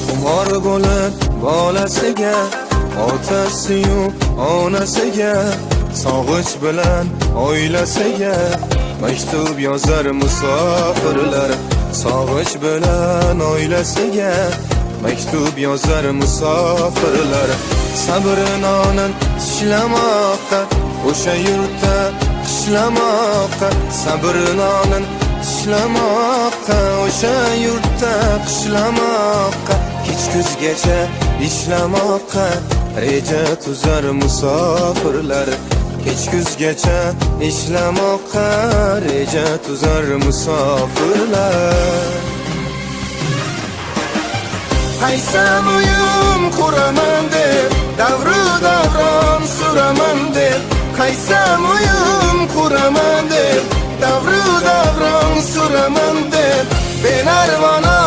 Xumor bo'lib bolasiga, otasi-yu onasiga, sog'inch bilan oilasiga maktub yozar musofirlar. Sog'inch bilan oilasiga maktub yozar musofirlar. Sabrinonin tishlamoqqa, o'sha yurtda qishlamoqqa. Sabrinonin tishlamoqqa, o'sha yurtda qishlamoqqa. Kech kuzgacha ishlamoqqa reja tuzar musofirlar. Kech kuzgacha ishlamoqqa reja tuzar musofirlar. Qaysam uyim quraman deb, davru davron suraman deb. Qaysam uyim quraman deb, davru davron suraman deb. Benarvona